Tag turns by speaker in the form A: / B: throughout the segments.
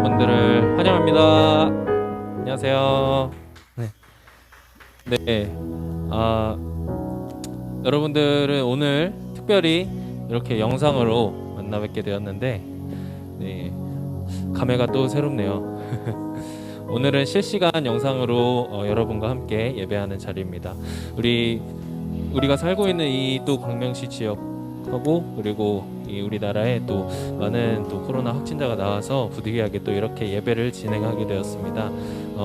A: 여러분들을 환영합니다. 안녕하세요. 네. 여러분들은 오늘 특별히 이렇게 영상으로 만나 뵙게 되었는데, 네, 감회가 또 새롭네요. 오늘은 실시간 영상으로 여러분과 함께 예배하는 자리입니다. 우리가 살고 있는 이 또 광명시 지역하고 그리고 이 우리나라에 또 많은 또 코로나 확진자가 나와서 부득이하게 또 이렇게 예배를 진행하게 되었습니다.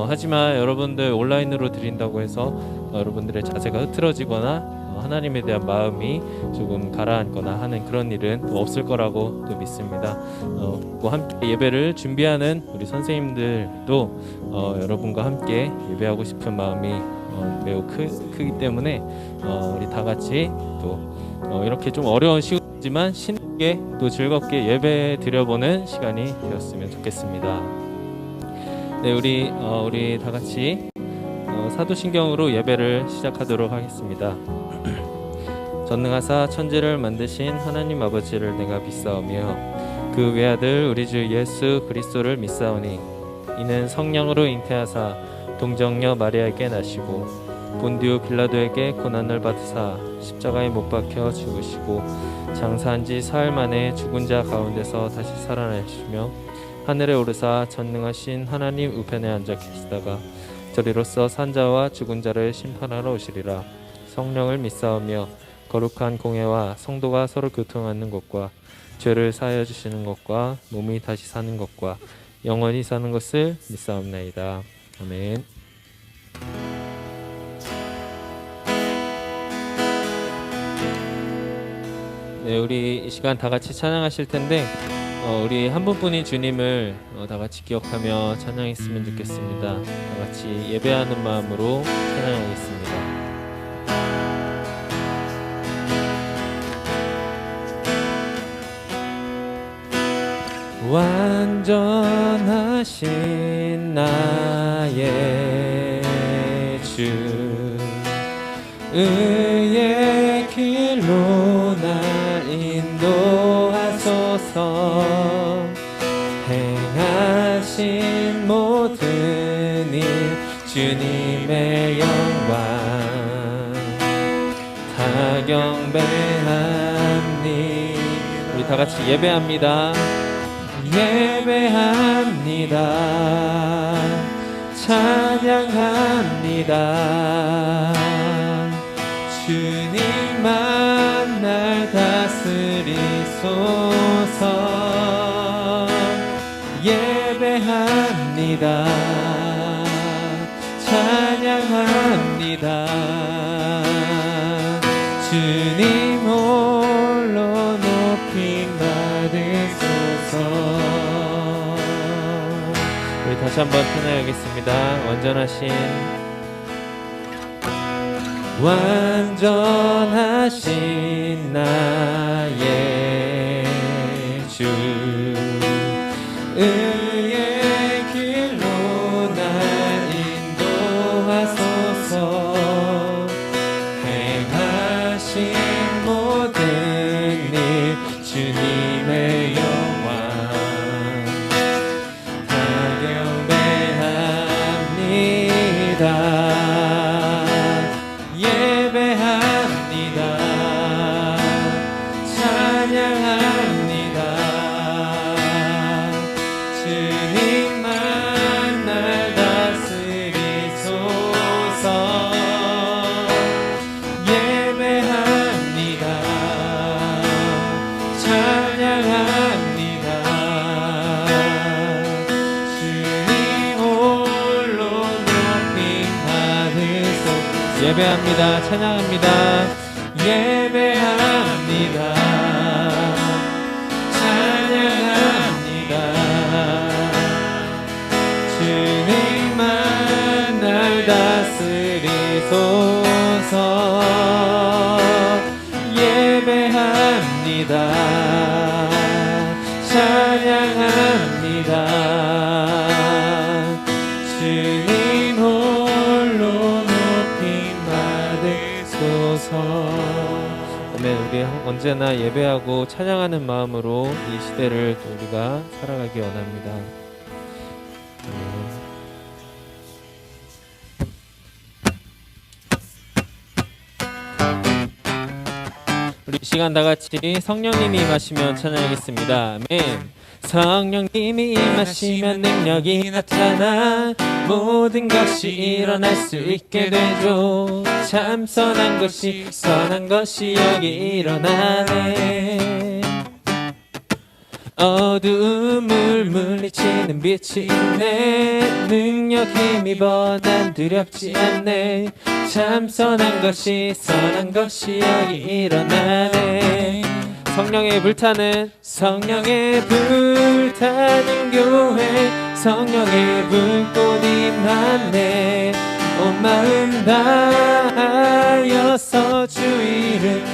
A: 하지만 여러분들 온라인으로 드린다고 해서 여러분들의 자세가 흐트러지거나 하나님에 대한 마음이 조금 가라앉거나 하는 그런 일은 또 없을 거라고 또 믿습니다. 또 함께 예배를 준비하는 우리 선생님들도 여러분과 함께 예배하고 싶은 마음이 매우 크기 때문에 우리 다 같이 또 이렇게 좀 어려운 시간이지만 신나게 또 즐겁게 예배 드려보는 시간이 되었으면 좋겠습니다. 네, 우리 다 같이 사도신경으로 예배를 시작하도록 하겠습니다. 전능하사 천지를 만드신 하나님 아버지를 내가 믿사오며 그 외아들 우리 주 예수 그리스도를 믿사오니 이는 성령으로 잉태하사 동정녀 마리아에게 나시고 본디오 빌라도에게 고난을 받으사 십자가에 못 박혀 죽으시고 장사한 지 사흘 만에 죽은 자 가운데서 다시 살아나시며 하늘에 오르사 전능하신 하나님 우편에 앉아 계시다가 저리로서 산자와 죽은 자를 심판하러 오시리라. 성령을 믿사오며 거룩한 공회와 성도가 서로 교통하는 것과 죄를 사하여 주시는 것과 몸이 다시 사는 것과 영원히 사는 것을 믿사옵나이다. 아멘. 네, 우리 이 시간 다 같이 찬양하실 텐데 우리 한 분뿐인 주님을 다 같이 기억하며 찬양했으면 좋겠습니다. 다 같이 예배하는 마음으로 찬양하겠습니다. 완전하신 나의 주 의의 길로 날 인도하소서. 행하신 모든 일 주님의 영광 다 경배합니. 우리 다 같이 예배합니다. 예배합니다. 찬양합니다. 주님만 날 다스리소서. 예배합니다. 찬양합니다. 주님 홀로 높임 받으소서. 우리 다시 한번 찬양하겠습니다. 완전하신 나의 주 의의 길로 날 인도하소서. 행하신 모든 일 주님의 영광 다 경배합니다. 예배합니다. 찬양합니다. 예배합니다. 찬양합니다. 주님만 날 다스리소서. 예배합니다. 찬양합니다. 주님 홀로 아멘. 우리 언제나 예배하고 찬양하는 마음으로 이 시대를 우리가 살아가기 원합니다. 우리 시간 다 같이 성령님이 임하시면 찬양하겠습니다. 아멘. 성령님이 임하시면 능력이 나타나 모든 것이 일어날 수 있게 되죠. 참 선한 것이 여기 일어나네. 어두움을 물리치는 빛이 있네. 능력 힘입어 난 두렵지 않네. 참 선한 것이 여기 일어나네. 성령의 불타는 교회, 성령의 불꽃 임하네. 온 마음 다하여서 주 이름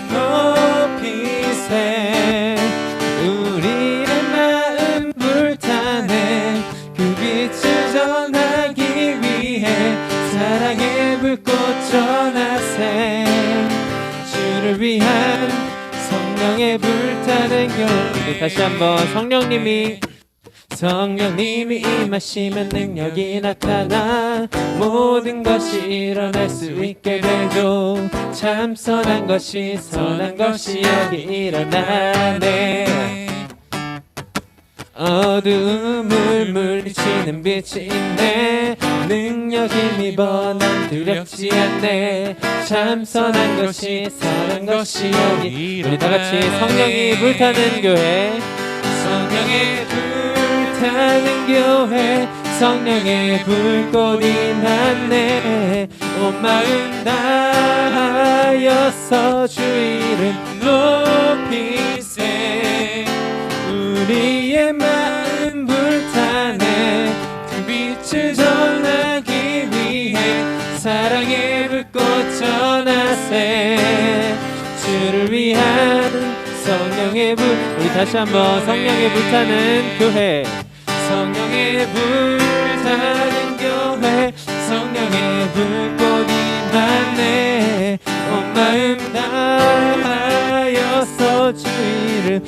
A: 높이세. 우리의 마음 불타네. 그 빛을 전하기 위해 사랑의 불꽃 전하세. 주를 위한 성령의 불타는 교회. 다시 한번 성령님이 임하시면 능력이 나타나 모든 것이 일어날 수 있게 되죠. 참 선한 것이 여기 일어나네. 어두움을 물리치는 빛이 있네. 능력 힘입어 난 두렵지 않네. 참 선한 것이 여기. 우리 다같이 성령이 불타는 교회, 성령의 불타는 교회, 성령의 불꽃 임하네. 온 마음 다하여서 주 이름 높이세. 우리의 마음 불타네. 그 빛을 전하기 위해 사랑의 불꽃 전하세. 주를 위한 성령의 불. 우리 다시 한번 성령의 불타는 교회, 성령의 불타는 교회, 성령의 불꽃 임하네. 온 마음 다하여서 주 이름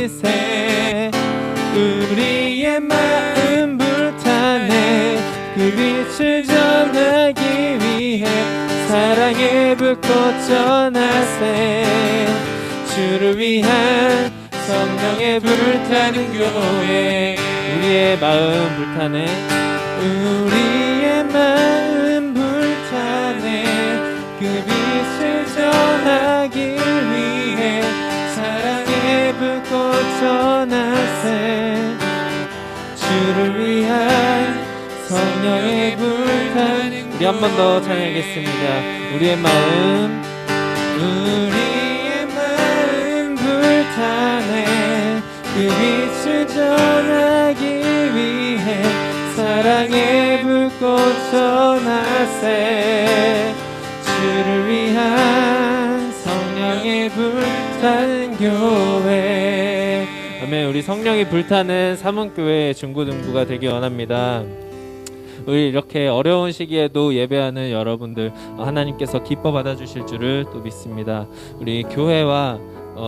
A: 높이세. 우리의 마음 불타네. 그 빛을 전하기 위해 사랑의 불꽃 전하세. 주를 위한 성령의 불타는 교회. 우리의 마음 불타네. 우리의 마음 불타네. 그 빛을 전하기 위해 사랑의 불꽃 전하세. 주를 위한 성령의 불타는. 우리 한 번 더 찬양하겠습니다. 우리의 마음 불타네. 그 빛을 전하기 위해 사랑의 불꽃 전하세. 주를 위한 성령의 불타는 교회. 아멘. 우리 성령이 불타는 삼원교회 중고등부가 되기 원합니다. 우리 이렇게 어려운 시기에도 예배하는 여러분들 하나님께서 기뻐 받아주실 줄을 또 믿습니다. 우리 교회와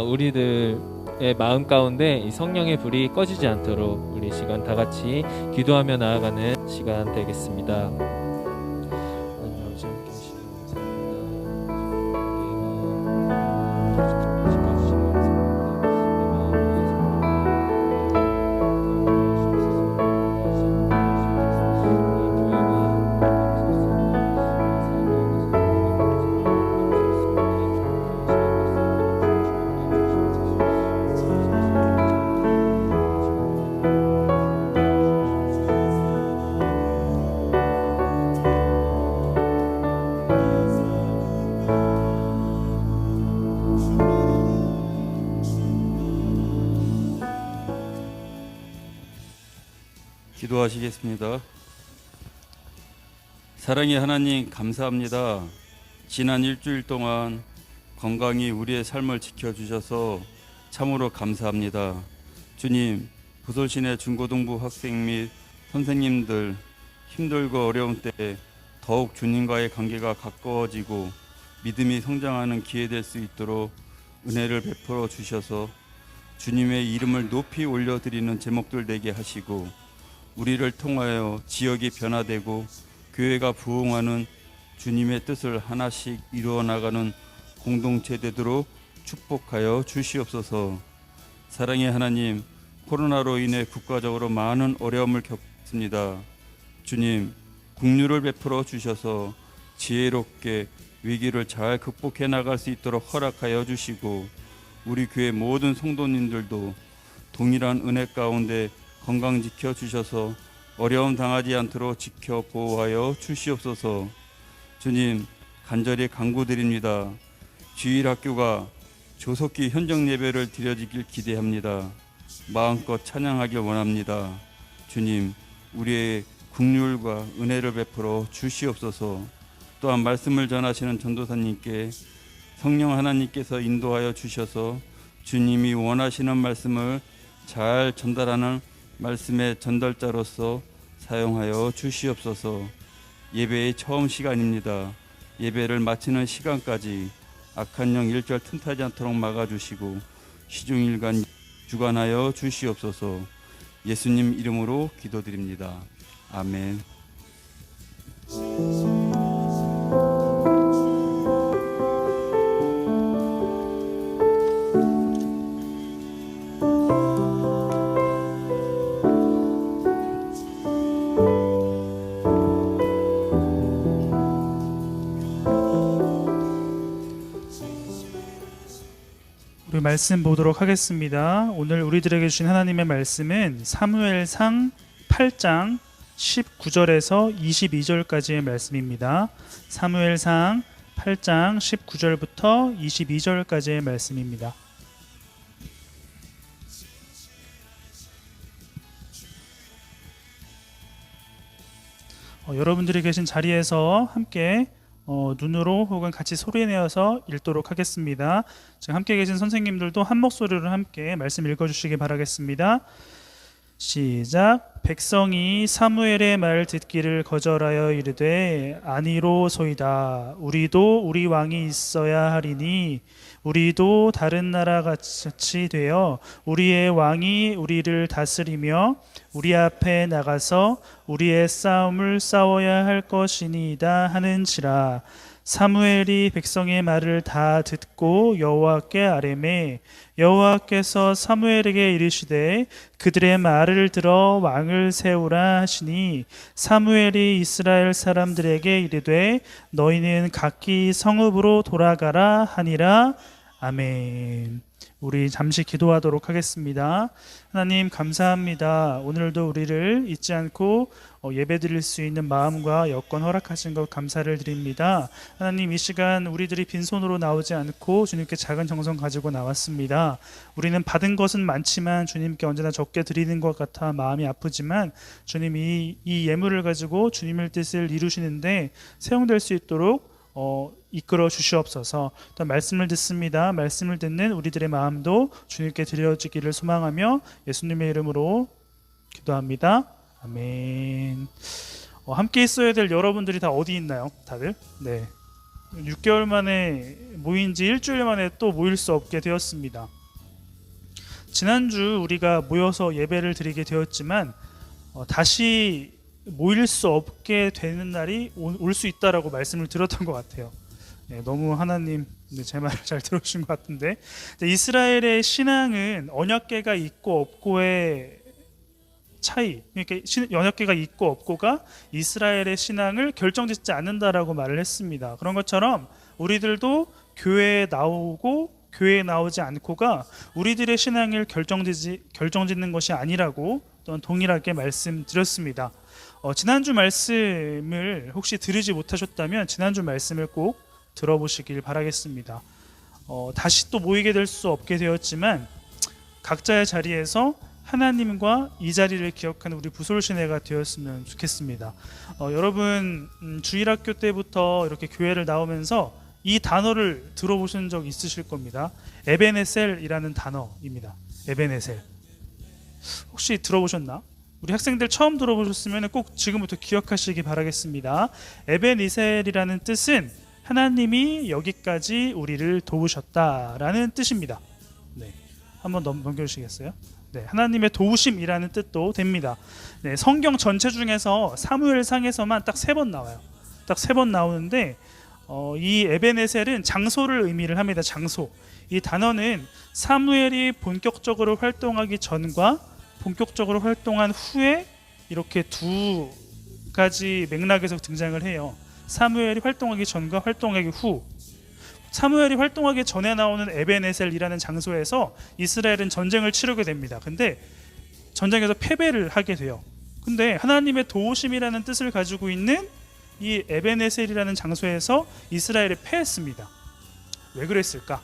A: 우리들의 마음 가운데 이 성령의 불이 꺼지지 않도록 우리 시간 다 같이 기도하며 나아가는 시간 되겠습니다.
B: 기도하시겠습니다. 사랑의 하나님, 감사합니다. 지난 일주일 동안 건강히 우리의 삶을 지켜주셔서 참으로 감사합니다. 주님, 부솔신의 중고등부 학생 및 선생님들 힘들고 어려운 때 더욱 주님과의 관계가 가까워지고 믿음이 성장하는 기회 될 수 있도록 은혜를 베풀어 주셔서 주님의 이름을 높이 올려드리는 제목들 되게 하시고 우리를 통하여 지역이 변화되고 교회가 부흥하는 주님의 뜻을 하나씩 이루어 나가는 공동체 되도록 축복하여 주시옵소서. 사랑의 하나님, 코로나로 인해 국가적으로 많은 어려움을 겪습니다. 주님, 긍휼을 베풀어 주셔서 지혜롭게 위기를 잘 극복해 나갈 수 있도록 허락하여 주시고, 우리 교회 모든 성도님들도 동일한 은혜 가운데 건강 지켜 주셔서 어려움 당하지 않도록 지켜 보호하여 주시옵소서. 주님, 간절히 간구드립니다. 주일학교가 조속히 현장 예배를 드려지길 기대합니다. 마음껏 찬양하길 원합니다. 주님, 우리의 긍휼과 은혜를 베풀어 주시옵소서. 또한 말씀을 전하시는 전도사님께 성령 하나님께서 인도하여 주셔서 주님이 원하시는 말씀을 잘 전달하는 말씀의 전달자로서 사용하여 주시옵소서. 예배의 처음 시간입니다. 예배를 마치는 시간까지 악한 영 일절 틈타지 않도록 막아주시고 시중일관 주관하여 주시옵소서. 예수님 이름으로 기도드립니다. 아멘.
C: 우리 말씀 보도록 하겠습니다. 오늘 우리들에게 주신 하나님의 말씀은 사무엘상 8장 19절에서 22절까지의 말씀입니다. 사무엘상 8장 19절부터 22절까지의 말씀입니다. 여러분들이 계신 자리에서 함께 눈으로 혹은 같이 소리내어서 읽도록 하겠습니다. 지금 함께 계신 선생님들도 한 목소리로 함께 말씀 읽어주시기 바라겠습니다. 시작. 백성이 사무엘의 말 듣기를 거절하여 이르되 아니로소이다. 우리도 우리 왕이 있어야 하리니 우리도 다른 나라 같이 되어 우리의 왕이 우리를 다스리며 우리 앞에 나가서 우리의 싸움을 싸워야 할 것이니이다 하는지라. 사무엘이 백성의 말을 다 듣고 여호와께 아뢰매 여호와께서 사무엘에게 이르시되 그들의 말을 들어 왕을 세우라 하시니 사무엘이 이스라엘 사람들에게 이르되 너희는 각기 성읍으로 돌아가라 하니라. 아멘. 우리 잠시 기도하도록 하겠습니다. 하나님 감사합니다. 오늘도 우리를 잊지 않고 예배드릴 수 있는 마음과 여건 허락하신 것 감사를 드립니다. 하나님 이 시간 우리들이 빈손으로 나오지 않고 주님께 작은 정성 가지고 나왔습니다. 우리는 받은 것은 많지만 주님께 언제나 적게 드리는 것 같아 마음이 아프지만 주님 이 예물을 가지고 주님의 뜻을 이루시는데 사용될 수 있도록 이끌어 주시옵소서. 또 말씀을 듣습니다. 말씀을 듣는 우리들의 마음도 주님께 드려지기를 소망하며 예수님의 이름으로 기도합니다. 아멘. 함께 있어야 될 여러분들이 다 어디 있나요? 다들? 네. 6개월 만에 모인 지 일주일 만에 또 모일 수 없게 되었습니다. 지난주 우리가 모여서 예배를 드리게 되었지만 다시 모일 수 없게 되는 날이 올 수 있다라고 말씀을 드렸던 것 같아요. 네, 너무 하나님 제 말을 잘 들어주신 것 같은데, 이스라엘의 신앙은 언약궤가 있고 없고의 차이, 그러니까 언약궤가 있고 없고가 이스라엘의 신앙을 결정짓지 않는다라고 말을 했습니다. 그런 것처럼 우리들도 교회에 나오고 교회에 나오지 않고가 우리들의 신앙을 결정짓는 것이 아니라고 또한 동일하게 말씀드렸습니다. 지난주 말씀을 혹시 들으지 못하셨다면 지난주 말씀을 꼭 들어보시길 바라겠습니다. 다시 또 모이게 될 수 없게 되었지만 각자의 자리에서 하나님과 이 자리를 기억하는 우리 부솔신회가 되었으면 좋겠습니다. 여러분 주일학교 때부터 이렇게 교회를 나오면서 이 단어를 들어보신 적 있으실 겁니다. 에베네셀이라는 단어입니다. 에베네셀 혹시 들어보셨나? 우리 학생들 처음 들어보셨으면 꼭 지금부터 기억하시기 바라겠습니다. 에베니셀이라는 뜻은 하나님이 여기까지 우리를 도우셨다라는 뜻입니다. 네, 한번 넘겨주시겠어요? 네, 하나님의 도우심이라는 뜻도 됩니다. 네, 성경 전체 중에서 사무엘상에서만 딱 3번 나와요. 딱 3번 나오는데 이 에벤에셀은 장소를 의미를 합니다. 장소. 이 단어는 사무엘이 본격적으로 활동하기 전과 본격적으로 활동한 후에 이렇게 두 가지 맥락에서 등장을 해요. 사무엘이 활동하기 전과 활동하기 후. 사무엘이 활동하기 전에 나오는 에벤에셀이라는 장소에서 이스라엘은 전쟁을 치르게 됩니다. 근데 전쟁에서 패배를 하게 돼요. 근데 하나님의 도우심이라는 뜻을 가지고 있는 이 에벤에셀이라는 장소에서 이스라엘이 패했습니다. 왜 그랬을까?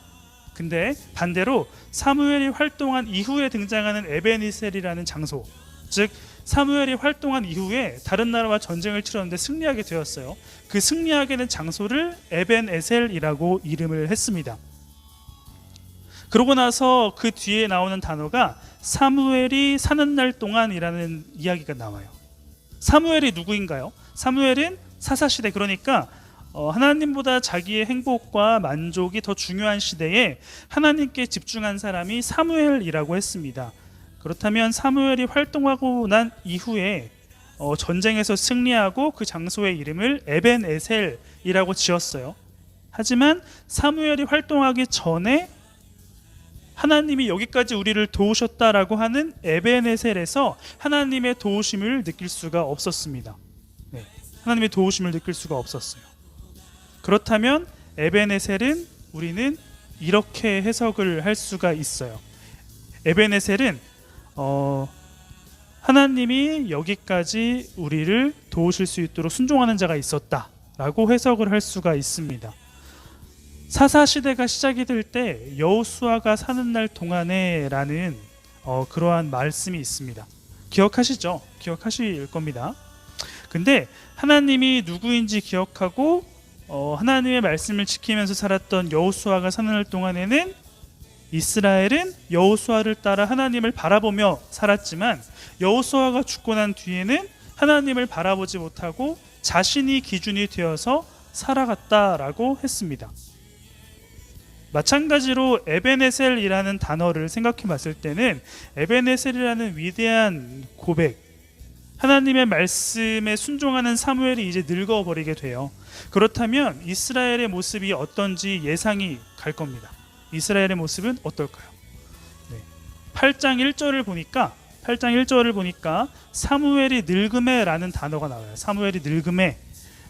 C: 근데 반대로 사무엘이 활동한 이후에 등장하는 에벤에셀이라는 장소, 즉 사무엘이 활동한 이후에 다른 나라와 전쟁을 치렀는데 승리하게 되었어요. 그 승리하게 된 장소를 에벤에셀이라고 이름을 했습니다. 그러고 나서 그 뒤에 나오는 단어가 사무엘이 사는 날 동안이라는 이야기가 나와요. 사무엘이 누구인가요? 사무엘은 사사시대, 그러니까 하나님보다 자기의 행복과 만족이 더 중요한 시대에 하나님께 집중한 사람이 사무엘이라고 했습니다. 그렇다면 사무엘이 활동하고 난 이후에 전쟁에서 승리하고 그 장소의 이름을 에벤에셀이라고 지었어요. 하지만 사무엘이 활동하기 전에 하나님이 여기까지 우리를 도우셨다라고 하는 에벤에셀에서 하나님의 도우심을 느낄 수가 없었습니다. 네, 하나님의 도우심을 느낄 수가 없었어요. 그렇다면 에벤에셀은 우리는 이렇게 해석을 할 수가 있어요. 에벤에셀은 하나님이 여기까지 우리를 도우실 수 있도록 순종하는 자가 있었다라고 해석을 할 수가 있습니다. 사사시대가 시작이 될 때 여호수아가 사는 날 동안에 라는 그러한 말씀이 있습니다. 기억하시죠? 기억하실 겁니다. 근데 하나님이 누구인지 기억하고 하나님의 말씀을 지키면서 살았던 여호수아가 사는 날 동안에는 이스라엘은 여호수아를 따라 하나님을 바라보며 살았지만 여호수아가 죽고 난 뒤에는 하나님을 바라보지 못하고 자신이 기준이 되어서 살아갔다라고 했습니다. 마찬가지로 에벤에셀이라는 단어를 생각해 봤을 때는 에벤에셀이라는 위대한 고백, 하나님의 말씀에 순종하는 사무엘이 이제 늙어버리게 돼요. 그렇다면 이스라엘의 모습이 어떤지 예상이 갈 겁니다. 이스라엘의 모습은 어떨까요? 네. 8장 1절을 보니까 사무엘이 늙음에라는 단어가 나와요. 사무엘이 늙음에.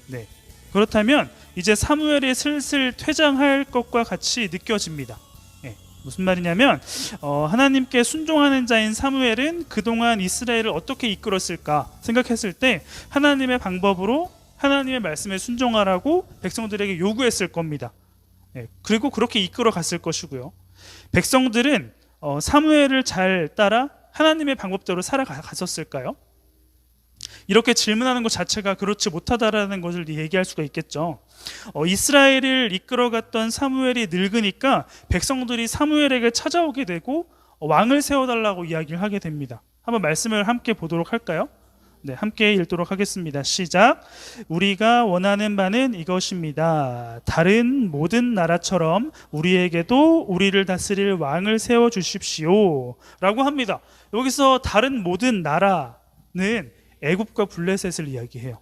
C: 네. 그렇다면 이제 사무엘이 슬슬 퇴장할 것과 같이 느껴집니다. 네. 무슨 말이냐면 하나님께 순종하는 자인 사무엘은 그동안 이스라엘을 어떻게 이끌었을까 생각했을 때 하나님의 방법으로 하나님의 말씀에 순종하라고 백성들에게 요구했을 겁니다. 네. 그리고 그렇게 이끌어 갔을 것이고요. 백성들은 사무엘을 잘 따라 하나님의 방법대로 살아갔었을까요? 이렇게 질문하는 것 자체가 그렇지 못하다라는 것을 얘기할 수가 있겠죠. 이스라엘을 이끌어갔던 사무엘이 늙으니까 백성들이 사무엘에게 찾아오게 되고 왕을 세워달라고 이야기를 하게 됩니다. 한번 말씀을 함께 보도록 할까요? 네, 함께 읽도록 하겠습니다. 시작. 우리가 원하는 바는 이것입니다. 다른 모든 나라처럼 우리에게도 우리를 다스릴 왕을 세워주십시오 라고 합니다. 여기서 다른 모든 나라는 애굽과 블레셋을 이야기해요.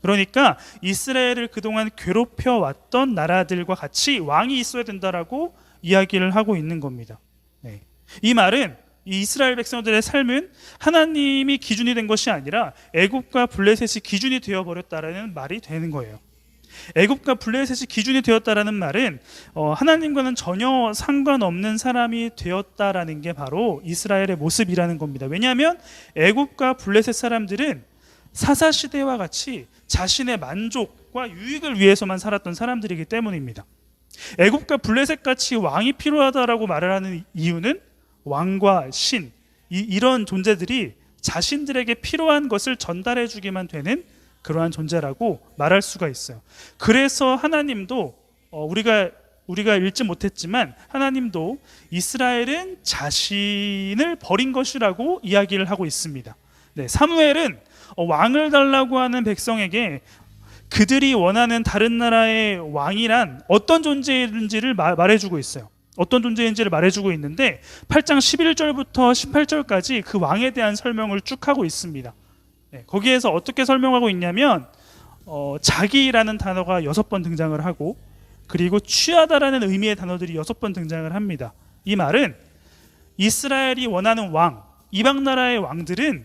C: 그러니까 이스라엘을 그동안 괴롭혀왔던 나라들과 같이 왕이 있어야 된다라고 이야기를 하고 있는 겁니다. 네. 이 말은 이 이스라엘 백성들의 삶은 하나님이 기준이 된 것이 아니라 애굽과 블레셋이 기준이 되어버렸다라는 말이 되는 거예요. 애굽과 블레셋이 기준이 되었다라는 말은 하나님과는 전혀 상관없는 사람이 되었다라는 게 바로 이스라엘의 모습이라는 겁니다. 왜냐하면 애굽과 블레셋 사람들은 사사시대와 같이 자신의 만족과 유익을 위해서만 살았던 사람들이기 때문입니다. 애굽과 블레셋 같이 왕이 필요하다라고 말을 하는 이유는 왕과 신, 이런 존재들이 자신들에게 필요한 것을 전달해 주기만 되는 그러한 존재라고 말할 수가 있어요. 그래서 하나님도 우리가 읽지 못했지만 하나님도 이스라엘은 자신을 버린 것이라고 이야기를 하고 있습니다. 네, 사무엘은 왕을 달라고 하는 백성에게 그들이 원하는 다른 나라의 왕이란 어떤 존재인지를 말해주고 있어요. 어떤 존재인지를 말해주고 있는데 8장 11절부터 18절까지 그 왕에 대한 설명을 쭉 하고 있습니다. 네, 거기에서 어떻게 설명하고 있냐면 자기라는 단어가 6번 등장을 하고 그리고 취하다라는 의미의 단어들이 6번 등장을 합니다. 이 말은 이스라엘이 원하는 왕, 이방 나라의 왕들은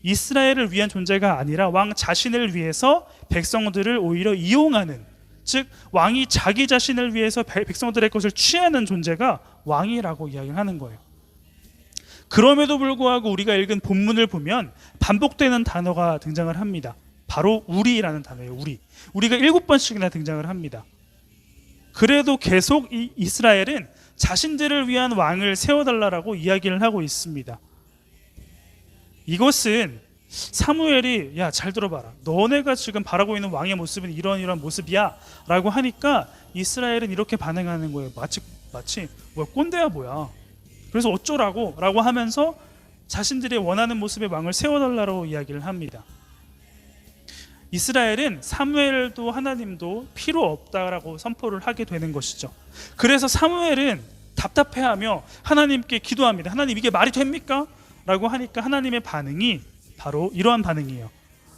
C: 이스라엘을 위한 존재가 아니라 왕 자신을 위해서 백성들을 오히려 이용하는, 즉 왕이 자기 자신을 위해서 백성들의 것을 취하는 존재가 왕이라고 이야기를 하는 거예요. 그럼에도 불구하고 우리가 읽은 본문을 보면 반복되는 단어가 등장을 합니다. 바로 우리라는 단어예요. 우리가 7번씩이나 등장을 합니다. 그래도 계속 이 이스라엘은 자신들을 위한 왕을 세워달라고 이야기를 하고 있습니다. 이것은 사무엘이 야 잘 들어봐라, 너네가 지금 바라고 있는 왕의 모습은 이런 모습이야 라고 하니까 이스라엘은 이렇게 반응하는 거예요. 마치 뭐야, 꼰대야 뭐야, 그래서 어쩌라고 라고 하면서 자신들이 원하는 모습의 왕을 세워달라고 이야기를 합니다. 이스라엘은 사무엘도 하나님도 필요 없다라고 선포를 하게 되는 것이죠. 그래서 사무엘은 답답해하며 하나님께 기도합니다. 하나님, 이게 말이 됩니까? 라고 하니까 하나님의 반응이 바로 이러한 반응이에요.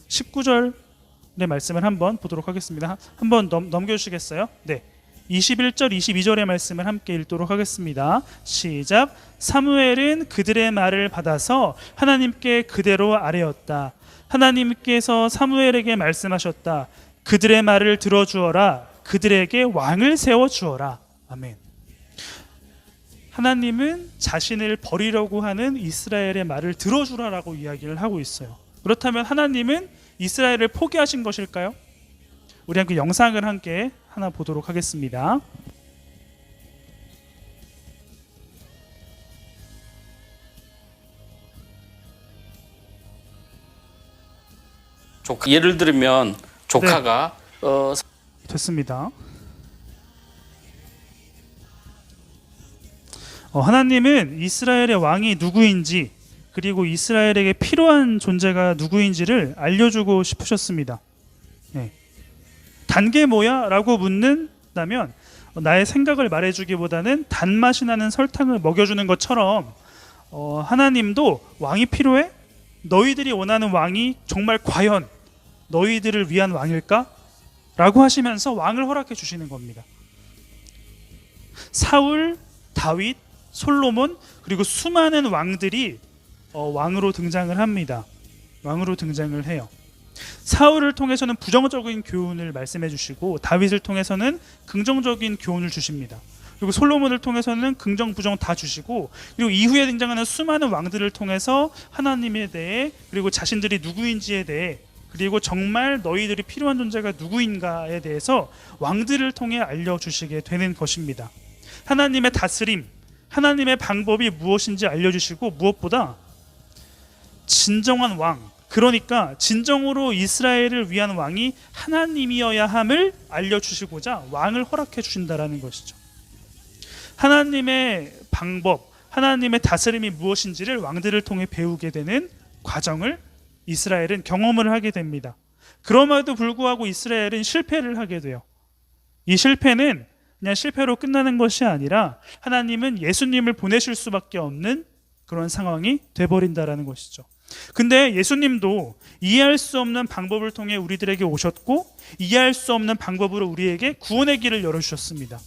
C: 19절의 말씀을 한번 보도록 하겠습니다. 한번 넘겨주시겠어요? 네, 21절 22절의 말씀을 함께 읽도록 하겠습니다. 시작. 사무엘은 그들의 말을 받아서 하나님께 그대로 아뢰었다. 하나님께서 사무엘에게 말씀하셨다. 그들의 말을 들어주어라. 그들에게 왕을 세워주어라. 아멘. 하나님은 자신을 버리려고 하는 이스라엘의 말을 들어주라라고 이야기를 하고 있어요. 그렇다면 하나님은 이스라엘을 포기하신 것일까요? 우리 함께 영상을 함께 하나 보도록 하겠습니다.
D: 예를 들면 조카가
C: 됐습니다. 하나님은 이스라엘의 왕이 누구인지 그리고 이스라엘에게 필요한 존재가 누구인지를 알려주고 싶으셨습니다. 네. 단게 뭐야? 라고 묻는다면 나의 생각을 말해주기보다는 단맛이 나는 설탕을 먹여주는 것처럼 하나님도 왕이 필요해? 너희들이 원하는 왕이 정말 과연 너희들을 위한 왕일까? 라고 하시면서 왕을 허락해 주시는 겁니다. 사울, 다윗, 솔로몬 그리고 수많은 왕들이 왕으로 등장을 합니다. 왕으로 등장을 해요. 사울을 통해서는 부정적인 교훈을 말씀해 주시고 다윗을 통해서는 긍정적인 교훈을 주십니다. 그리고 솔로몬을 통해서는 긍정 부정 다 주시고 그리고 이후에 등장하는 수많은 왕들을 통해서 하나님에 대해 그리고 자신들이 누구인지에 대해 그리고 정말 너희들이 필요한 존재가 누구인가에 대해서 왕들을 통해 알려주시게 되는 것입니다. 하나님의 다스림, 하나님의 방법이 무엇인지 알려주시고 무엇보다 진정한 왕, 그러니까 진정으로 이스라엘을 위한 왕이 하나님이어야 함을 알려주시고자 왕을 허락해 주신다라는 것이죠. 하나님의 방법, 하나님의 다스림이 무엇인지를 왕들을 통해 배우게 되는 과정을 이스라엘은 경험을 하게 됩니다. 그럼에도 불구하고 이스라엘은 실패를 하게 돼요. 이 실패는 그냥 실패로 끝나는 것이 아니라 하나님은 예수님을 보내실 수밖에 없는 그런 상황이 돼버린다라는 것이죠. 근데 예수님도 이해할 수 없는 방법을 통해 우리들에게 오셨고 이해할 수 없는 방법으로 우리에게 구원의 길을 열어주셨습니다.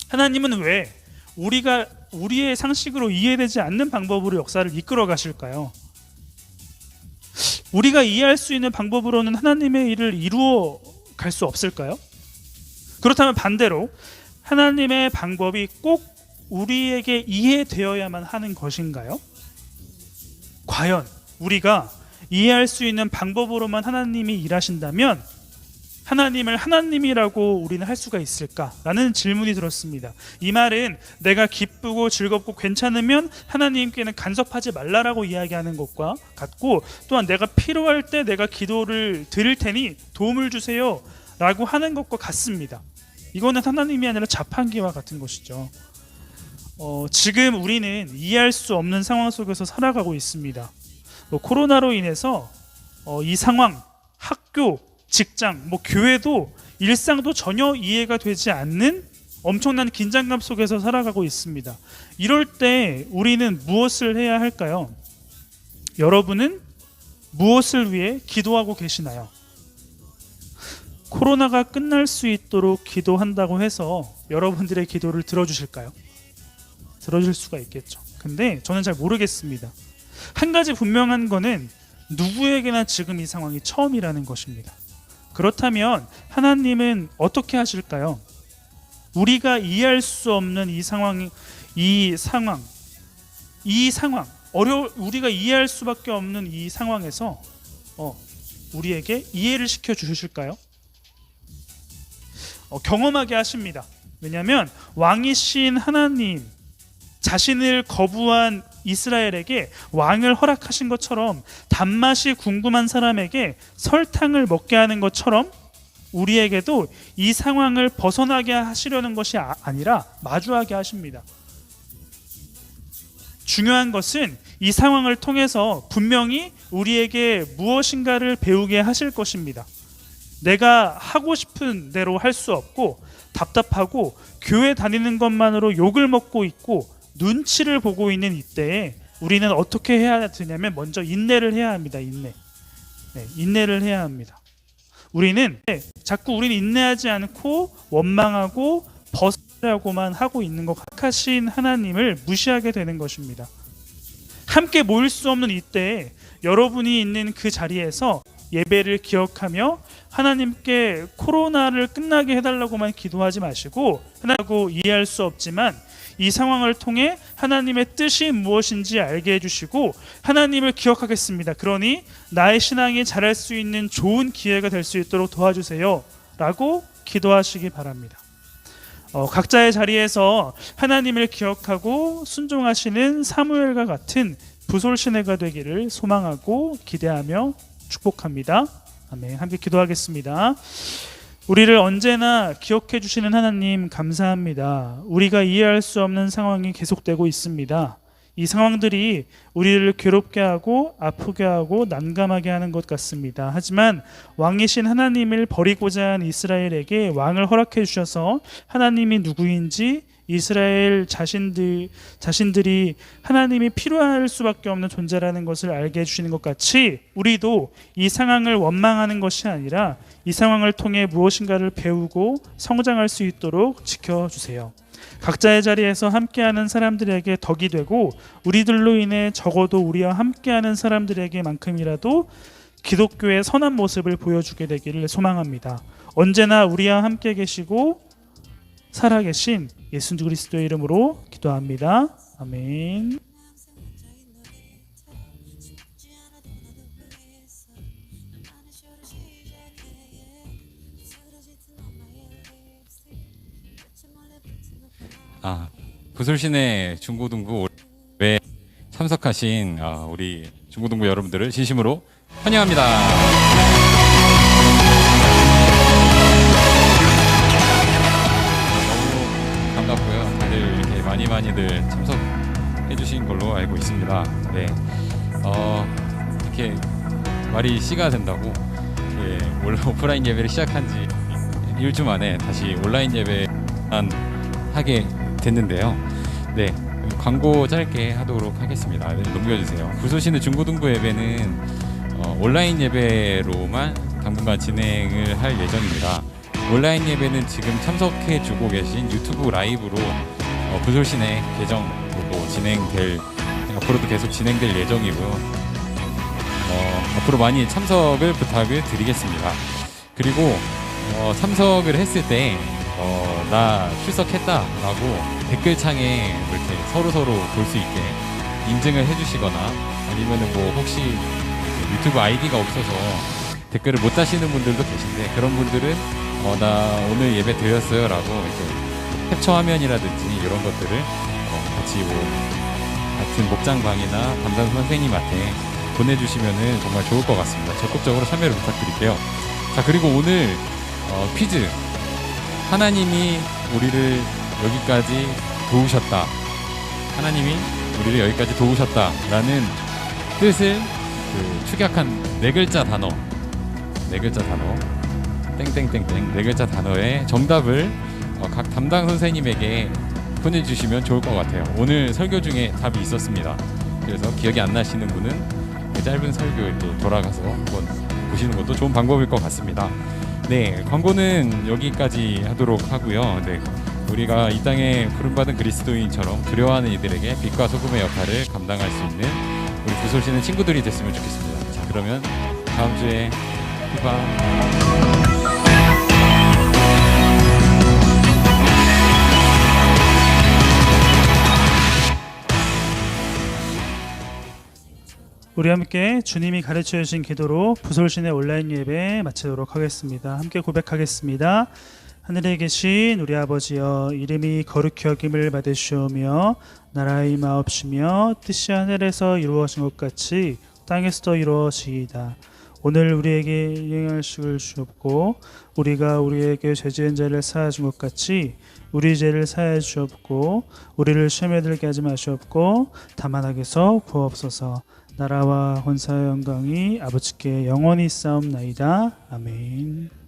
C: 하나님은 왜 우리의 상식으로 이해되지 않는 방법으로 역사를 이끌어 가실까요? 우리가 이해할 수 있는 방법으로는 하나님의 일을 이루어 갈 수 없을까요? 그렇다면 반대로 하나님의 방법이 꼭 우리에게 이해되어야만 하는 것인가요? 과연 우리가 이해할 수 있는 방법으로만 하나님이 일하신다면 하나님을 하나님이라고 우리는 할 수가 있을까라는 질문이 들었습니다. 이 말은 내가 기쁘고 즐겁고 괜찮으면 하나님께는 간섭하지 말라라고 이야기하는 것과 같고 또한 내가 필요할 때 내가 기도를 드릴 테니 도움을 주세요 라고 하는 것과 같습니다. 이거는 하나님이 아니라 자판기와 같은 것이죠. 지금 우리는 이해할 수 없는 상황 속에서 살아가고 있습니다. 코로나로 인해서 이 상황, 학교, 직장, 교회도 일상도 전혀 이해가 되지 않는 엄청난 긴장감 속에서 살아가고 있습니다. 이럴 때 우리는 무엇을 해야 할까요? 여러분은 무엇을 위해 기도하고 계시나요? 코로나가 끝날 수 있도록 기도한다고 해서 여러분들의 기도를 들어주실까요? 들어줄 수가 있겠죠. 근데 저는 잘 모르겠습니다. 한 가지 분명한 거는 누구에게나 지금 이 상황이 처음이라는 것입니다. 그렇다면 하나님은 어떻게 하실까요? 우리가 이해할 수 없는 우리가 이해할 수밖에 없는 이 상황에서 우리에게 이해를 시켜 주실까요? 경험하게 하십니다. 왜냐하면 왕이신 하나님 자신을 거부한 이스라엘에게 왕을 허락하신 것처럼 단맛이 궁금한 사람에게 설탕을 먹게 하는 것처럼 우리에게도 이 상황을 벗어나게 하시려는 것이 아니라 마주하게 하십니다. 중요한 것은 이 상황을 통해서 분명히 우리에게 무엇인가를 배우게 하실 것입니다. 내가 하고 싶은 대로 할 수 없고 답답하고 교회 다니는 것만으로 욕을 먹고 있고 눈치를 보고 있는 이때에 우리는 어떻게 해야 되냐면 먼저 인내를 해야 합니다. 인내를 해야 합니다. 우리는 인내하지 않고 원망하고 벗으려고만 하고 있는 것 같으신 하나님을 무시하게 되는 것입니다. 함께 모일 수 없는 이때에 여러분이 있는 그 자리에서 예배를 기억하며 하나님께 코로나를 끝나게 해달라고만 기도하지 마시고 하나고 이해할 수 없지만 이 상황을 통해 하나님의 뜻이 무엇인지 알게 해주시고 하나님을 기억하겠습니다. 그러니 나의 신앙이 자랄 수 있는 좋은 기회가 될 수 있도록 도와주세요 라고 기도하시기 바랍니다. 각자의 자리에서 하나님을 기억하고 순종하시는 사무엘과 같은 부솔시내가 되기를 소망하고 기대하며 축복합니다. 아멘. 함께 기도하겠습니다. 우리를 언제나 기억해 주시는 하나님 감사합니다. 우리가 이해할 수 없는 상황이 계속되고 있습니다. 이 상황들이 우리를 괴롭게 하고 아프게 하고 난감하게 하는 것 같습니다. 하지만 왕이신 하나님을 버리고자 한 이스라엘에게 왕을 허락해 주셔서 하나님이 누구인지 이스라엘 자신들이 하나님이 필요할 수밖에 없는 존재라는 것을 알게 해주시는 것 같이 우리도 이 상황을 원망하는 것이 아니라 이 상황을 통해 무엇인가를 배우고 성장할 수 있도록 지켜주세요. 각자의 자리에서 함께하는 사람들에게 덕이 되고 우리들로 인해 적어도 우리와 함께하는 사람들에게만큼이라도 기독교의 선한 모습을 보여주게 되기를 소망합니다. 언제나 우리와 함께 계시고 살아계신 예수 그리스도의 이름으로 기도합니다. 아멘.
E: 부솔신의 중고등부 회 참석하신 우리 중고등부 여러분들을 진심으로 환영합니다. 너무 반갑고요. 다들 이렇게 많이들 참석해 주신 걸로 알고 있습니다. 네, 이렇게 말이 씨가 된다고 원래 오프라인 예배를 시작한 지 1주 만에 다시 온라인 예배 하게 됐는데요. 네, 광고 짧게 하도록 하겠습니다. 네, 넘겨주세요. 부솔신의 중고등부 예배는 온라인 예배로만 당분간 진행을 할 예정입니다. 온라인 예배는 지금 참석해주고 계신 유튜브 라이브로 부솔신의 계정으로 앞으로도 계속 진행될 예정이고요. 앞으로 많이 참석을 부탁을 드리겠습니다. 그리고 참석을 했을 때 나 출석했다라고 댓글창에 이렇게 서로 볼 수 있게 인증을 해주시거나 아니면은 혹시 유튜브 아이디가 없어서 댓글을 못 다시는 분들도 계신데 그런 분들은 나 오늘 예배 드렸어요라고 이렇게 캡처 화면이라든지 이런 것들을 같이 같은 목장방이나 담당 선생님한테 보내주시면은 정말 좋을 것 같습니다. 적극적으로 참여를 부탁드릴게요. 자, 그리고 오늘 퀴즈. 하나님이 우리를 여기까지 도우셨다. 하나님이 우리를 여기까지 도우셨다라는 뜻을 축약한 네 글자 단어 땡땡땡땡 네 글자 단어의 정답을 각 담당 선생님에게 보내주시면 좋을 것 같아요. 오늘 설교 중에 답이 있었습니다. 그래서 기억이 안 나시는 분은 짧은 설교 이렇게 돌아가서 한번 보시는 것도 좋은 방법일 것 같습니다. 네, 광고는 여기까지 하도록 하고요. 네, 우리가 이 땅에 부름받은 그리스도인처럼 두려워하는 이들에게 빛과 소금의 역할을 감당할 수 있는 우리 부솔시는 친구들이 됐으면 좋겠습니다. 자, 그러면 다음 주에 휘바.
C: 우리 함께 주님이 가르쳐 주신 기도로 부솔신의 온라인 예배 마치도록 하겠습니다. 함께 고백하겠습니다. 하늘에 계신 우리 아버지여, 이름이 거룩히 여김을 받으시오며 나라의 임하옵시며 뜻이 하늘에서 이루어진 것 같이 땅에서도 이루어지이다. 오늘 우리에게 일용할 식을 주옵고 우리가 우리에게 죄지은 자를 사하여 준 것 같이 우리 죄를 사하여 주옵고 우리를 시험에 들게 하지 마시옵고 다만 악에서 구하옵소서. 나라와 권사와 영광이 아버지께 영원히 있사옵나이다. 아멘.